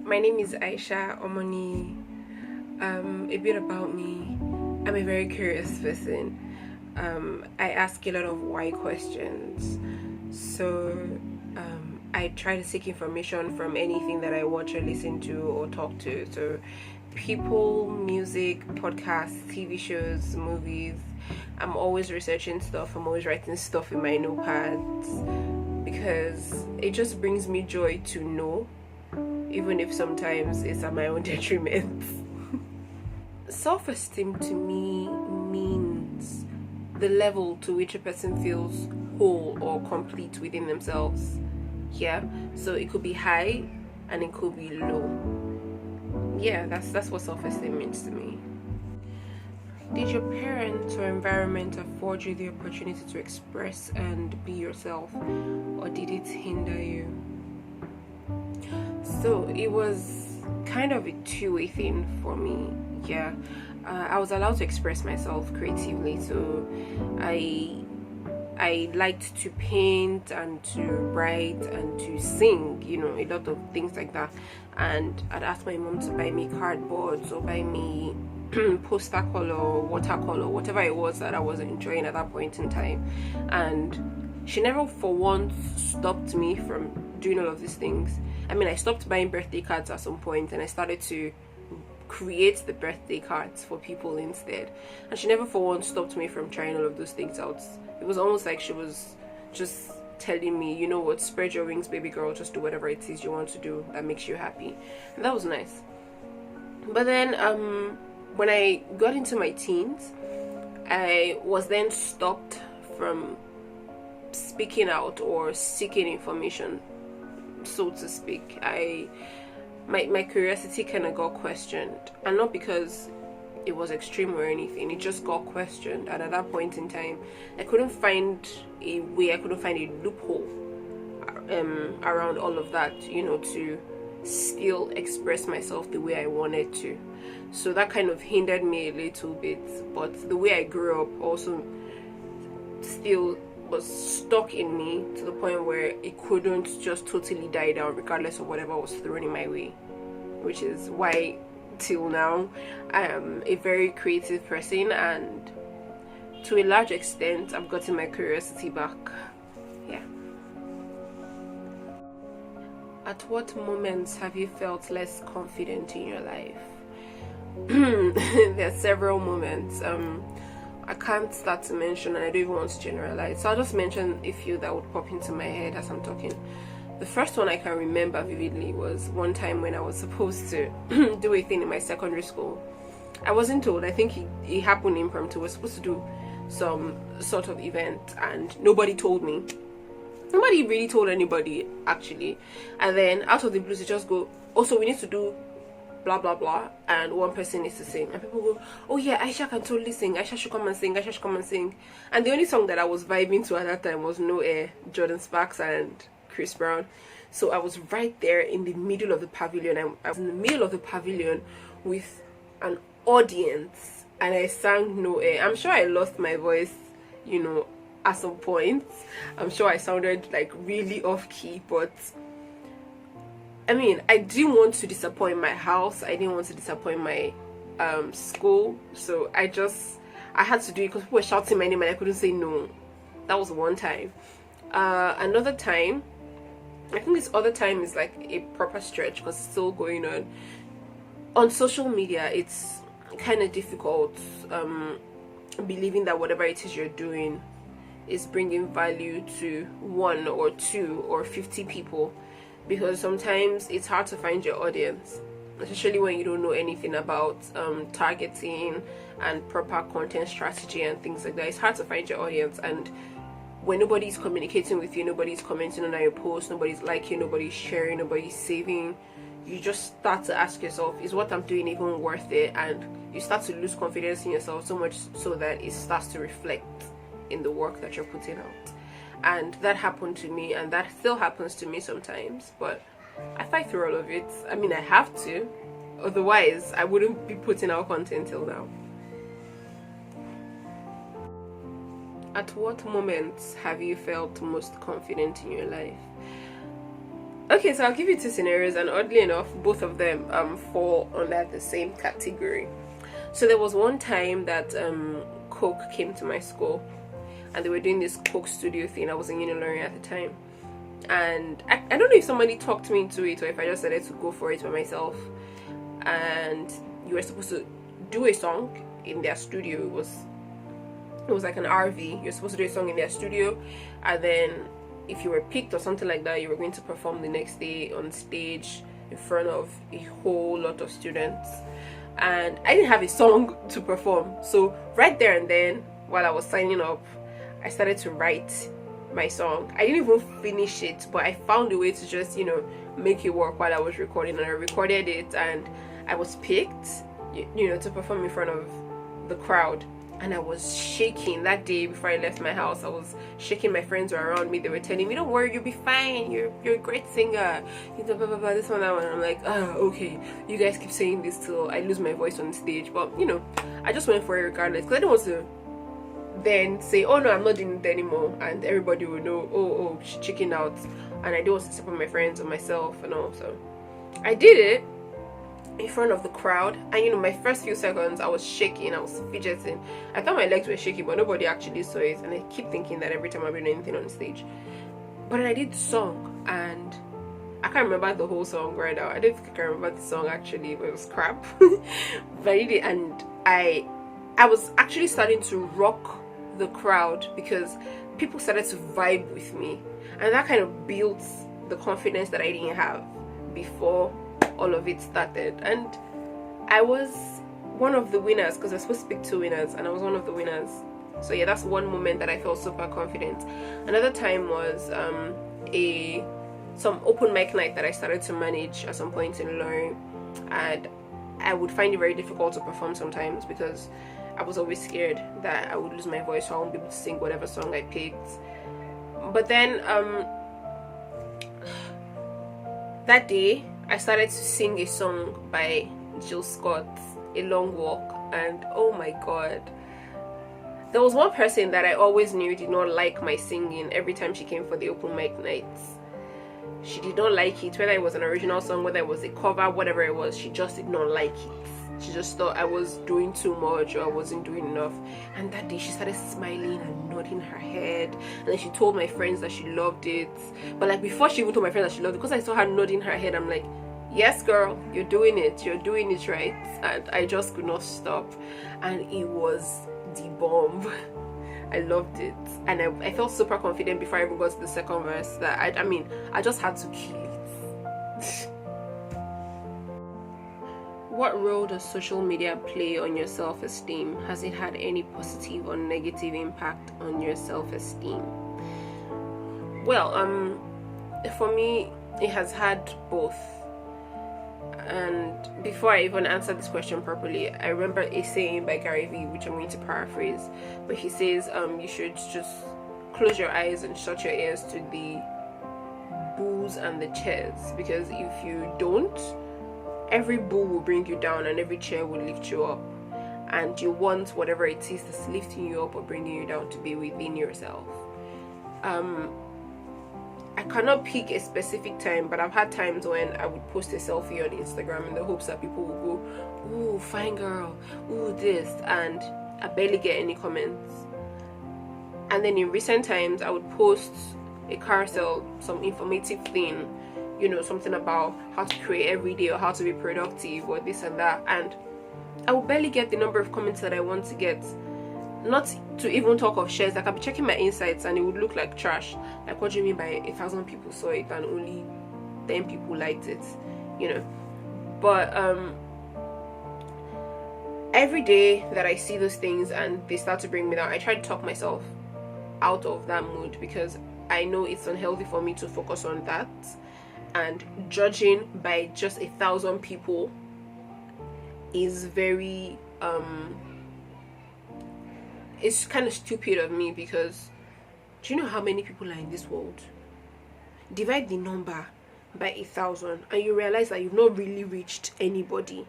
My name is Aisha Omoni. A bit about me. I'm a very curious person. I ask a lot of why questions. So I try to seek information from anything that I watch or listen to or talk to. So people, music, podcasts, TV shows, movies. I'm always researching stuff. I'm always writing stuff in my notepads because it just brings me joy to know, even if sometimes it's at my own detriment. Self-esteem to me means the level to which a person feels whole or complete within themselves. Yeah, so it could be high and it could be low. Yeah, that's what self-esteem means to me. Did your parents or environment afford you the opportunity to express and be yourself, or did it hinder you? So it was kind of a two-way thing for me. Yeah, I was allowed to express myself creatively. So I liked to paint and to write and to sing. A lot of things like that. And I'd ask my mom to buy me cardboards or buy me poster color, watercolor, whatever it was that I was enjoying at that point in time. And she never for once stopped me from doing all of these things. I mean, I stopped buying birthday cards at some point and I started to create the birthday cards for people instead. And she never for once stopped me from trying all of those things out. It was almost like she was just telling me, you know what, spread your wings, baby girl, just do whatever it is you want to do that makes you happy. And that was nice. But then when I got into my teens, I was then stopped from speaking out or seeking information, so to speak. My curiosity kind of got questioned, and not because it was extreme or anything, it just got questioned. And at that point in time, I couldn't find a way, I couldn't find a loophole around all of that, to still express myself the way I wanted to. So that kind of hindered me a little bit, but the way I grew up also still was stuck in me to the point where it couldn't just totally die down regardless of whatever was thrown in my way, which is why till now I am a very creative person, and to a large extent I've gotten my curiosity back. Yeah. At what moments have you felt less confident in your life? There are several moments. I can't start to mention, and I don't even want to generalize, so I'll just mention a few that would pop into my head as I'm talking. The first one I can remember vividly was one time when I was supposed to do a thing in my secondary school. I wasn't told. I think it happened impromptu. We were supposed to do some sort of event and nobody told me. Nobody really told anybody, actually. And then out of the blue, they just go, also we need to do blah blah blah, and one person needs to sing, and people go, oh yeah, Aisha can totally sing, Aisha should come and sing, Aisha should come and sing. And the only song that I was vibing to at that time was No Air, Jordan Sparks and Chris Brown. So I was right there in the middle of the pavilion. I was in the middle of the pavilion with an audience, and I sang No Air. I'm sure I lost my voice, at some point. I'm sure I sounded like really off key, but I mean, I didn't want to disappoint my house. I didn't want to disappoint my school. So I had to do it because people were shouting my name and I couldn't say no. That was one time. Another time, I think this other time is like a proper stretch because it's still going on. On social media, it's kind of difficult believing that whatever it is you're doing is bringing value to 1 or 2 or 50 people. Because sometimes it's hard to find your audience, especially when you don't know anything about targeting and proper content strategy and things like that. It's hard to find your audience, and when nobody's communicating with you, nobody's commenting on your post, nobody's liking, nobody's sharing, nobody's saving, you just start to ask yourself, is what I'm doing even worth it? And you start to lose confidence in yourself, so much so that it starts to reflect in the work that you're putting out. And that happened to me, and that still happens to me sometimes, but I fight through all of it. I mean, I have to, otherwise I wouldn't be putting out content till now. At what moments have you felt most confident in your life? Okay, so I'll give you two scenarios, and oddly enough, both of them fall under the same category. So there was one time that Coke came to my school, and they were doing this Coke studio thing. I was in Unilever at the time, and I don't know if somebody talked me into it or if I just decided to go for it by myself. And you were supposed to do a song in their studio. It was like an RV. You're supposed to do a song in their studio, and then if you were picked or something like that, you were going to perform the next day on stage in front of a whole lot of students. And I didn't have a song to perform, so right there and then, while I was signing up, I started to write my song. I didn't even finish it, but I found a way to just, make it work while I was recording, and I recorded it, and I was picked, to perform in front of the crowd. And I was shaking that day before I left my house. I was shaking. My friends were around me. They were telling me, "Don't worry, you'll be fine. You're a great singer. Blah, blah, blah, this one, that one." I'm like, okay. You guys keep saying this till I lose my voice on stage. But, I just went for it regardless. Because I didn't want to then say, "Oh, no, I'm not doing it anymore." And everybody will know, oh, she's checking out. And I didn't want to support my friends or myself and all. So I did it in front of the crowd, and my first few seconds I was shaking, I was fidgeting. I thought my legs were shaking, but nobody actually saw it, and I keep thinking that every time I'm doing anything on stage. But then I did the song, and I can't remember the whole song right now. I don't think I can remember the song actually, but it was crap. But I did it, and I was actually starting to rock the crowd because people started to vibe with me, and that kind of built the confidence that I didn't have before all of it started. And I was one of the winners, because I was supposed to pick two winners, and I was one of the winners. So yeah, that's one moment that I felt super confident. Another time was some open mic night that I started to manage at some point in learning, and I would find it very difficult to perform sometimes because I was always scared that I would lose my voice, so I won't be able to sing whatever song I picked. But then that day I started to sing a song by Jill Scott, A Long Walk, and oh my god, there was one person that I always knew did not like my singing. Every time she came for the open mic nights, she did not like it, whether it was an original song, whether it was a cover, whatever it was, she just did not like it. She just thought I was doing too much or I wasn't doing enough. And that day she started smiling and nodding her head, and then she told my friends that she loved it. But like before she even told my friends that she loved it, because I saw her nodding her head, I'm like, yes girl, you're doing it right. And I just could not stop, and it was the bomb. I loved it, and I felt super confident before I even got to the second verse that I just had to kill it. What role does social media play on your self-esteem? Has it had any positive or negative impact on your self-esteem? Well, for me, it has had both. And before I even answer this question properly, I remember a saying by Gary Vee, which I'm going to paraphrase, but he says you should just close your eyes and shut your ears to the boos and the chairs, because if you don't, every boo will bring you down and every chair will lift you up, and you want whatever it is that's lifting you up or bringing you down to be within yourself. I cannot pick a specific time, but I've had times when I would post a selfie on Instagram in the hopes that people will go, "Ooh, fine girl, ooh, this," and I barely get any comments. And then in recent times, I would post a carousel, some informative thing, something about how to create every day or how to be productive or this and that, and I will barely get the number of comments that I want to get. Not to even talk of shares. Like, I'll be checking my insights and it would look like trash. Like, what do you mean by 1,000 people saw it and only 10 people liked it? But every day that I see those things and they start to bring me down, I try to talk myself out of that mood, because I know it's unhealthy for me to focus on that, and judging by just 1,000 people is very it's kind of stupid of me, because do you know how many people are in this world? Divide the number by 1,000 and you realize that you've not really reached anybody.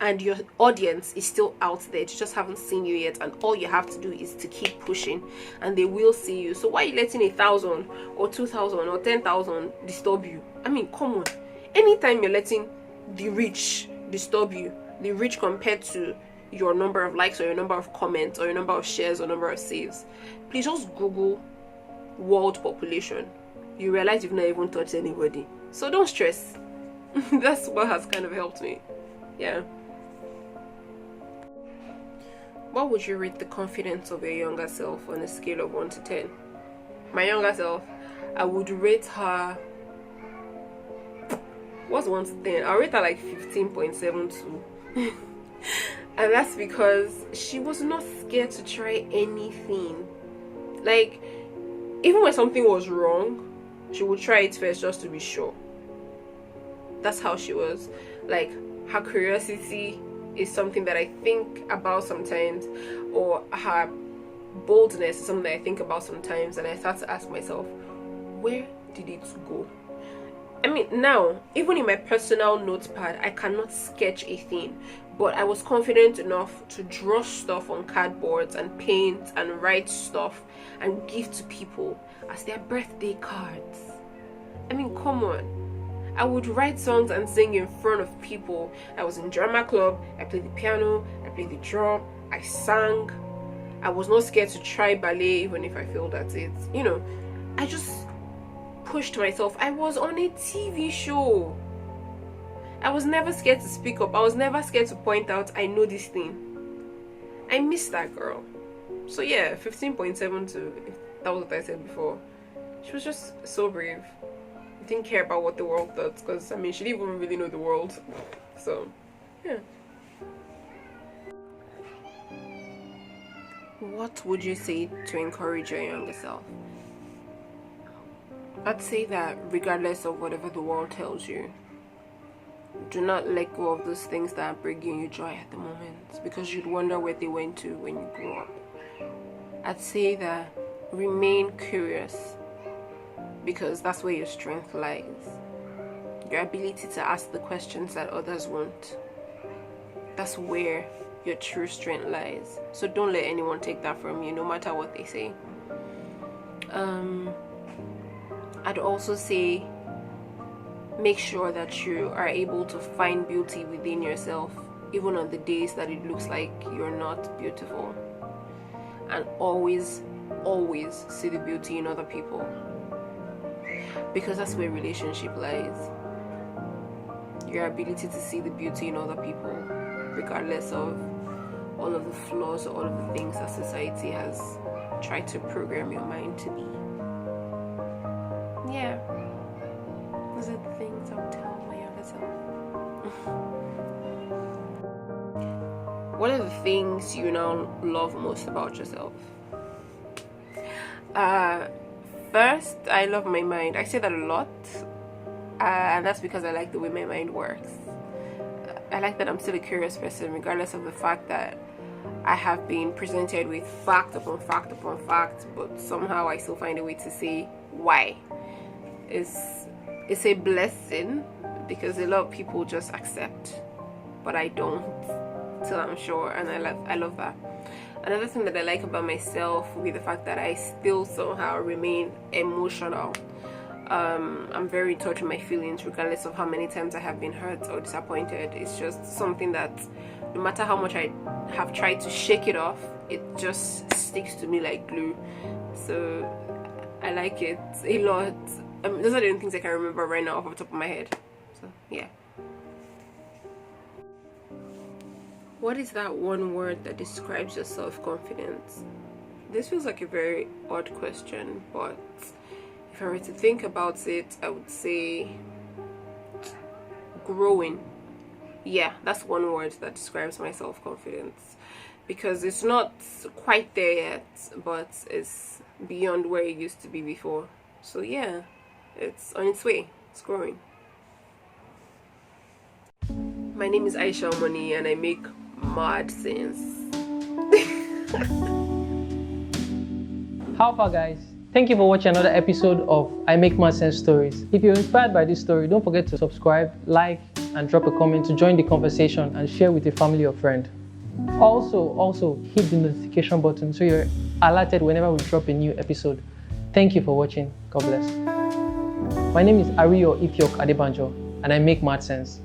and your audience is still out there. They just haven't seen you yet, and all you have to do is to keep pushing and they will see you. So why are you letting 1,000 or 2,000 or 10,000 disturb you? I mean, come on. Anytime you're letting the reach disturb you, the reach compared to your number of likes or your number of comments or your number of shares or number of saves, please just Google world population. You realize you've not even touched anybody. So don't stress. That's what has kind of helped me. Yeah. What would you rate the confidence of your younger self on a scale of 1 to 10? My younger self, I would rate her... What's 1 to 10? I'll rate her like 15.72. And that's because she was not scared to try anything. Like, even when something was wrong, she would try it first just to be sure. That's how she was. Like, her curiosity is something that I think about sometimes, or her boldness is something that I think about sometimes, and I start to ask myself, where did it go? I mean, now, even in my personal notepad, I cannot sketch a thing, but I was confident enough to draw stuff on cardboards and paint and write stuff and give to people as their birthday cards. I mean, come on. I would write songs and sing in front of people. I was in drama club, I played the piano, I played the drum, I sang. I was not scared to try ballet even if I failed at it. You know, I just pushed myself. I was on a TV show. I was never scared to speak up. I was never scared to point out, I know this thing. I miss that girl. So yeah, 15.72, if that was what I said before. She was just so brave. Didn't care about what the world thought, because I mean, she didn't even really know the world. So yeah. What would you say to encourage your younger self? I'd say that regardless of whatever the world tells you, do not let go of those things that are bringing you joy at the moment, because you'd wonder where they went to when you grew up. I'd say that remain curious, because that's where your strength lies. Your ability to ask the questions that others won't. That's where your true strength lies. So don't let anyone take that from you, no matter what they say. I'd also say make sure that you are able to find beauty within yourself, even on the days that it looks like you're not beautiful. And always, always see the beauty in other people, because that's where relationship lies. Your ability to see the beauty in other people, regardless of all of the flaws or all of the things that society has tried to program your mind to be. Yeah, those are the things I would tell my younger self. What are the things you now love most about yourself? First, I love my mind. I say that a lot, and that's because I like the way my mind works. I like that I'm still a curious person, regardless of the fact that I have been presented with fact upon fact upon fact, but somehow I still find a way to say why. It's a blessing, because a lot of people just accept, but I don't till I'm sure, and I love that. Another thing that I like about myself would be the fact that I still somehow remain emotional. I'm very in touch with my feelings, regardless of how many times I have been hurt or disappointed. It's just something that no matter how much I have tried to shake it off, it just sticks to me like glue. So I like it a lot. Those are the only things I can remember right now off the top of my head. So yeah. What is that one word that describes your self-confidence? This feels like a very odd question, but if I were to think about it, I would say growing. Yeah, that's one word that describes my self-confidence, because it's not quite there yet, but it's beyond where it used to be before. So yeah, it's on its way. It's growing. My name is Aisha and I make mad sense. How far, guys? Thank you for watching another episode of I Make Mad Sense Stories. If you're inspired by this story, don't forget to subscribe, like, and drop a comment to join the conversation and share with a family or friend. Also hit the notification button so you're alerted whenever we drop a new episode. Thank you for watching. God bless. My name is Ariyo Ifyok Adebanjo and I make mad sense.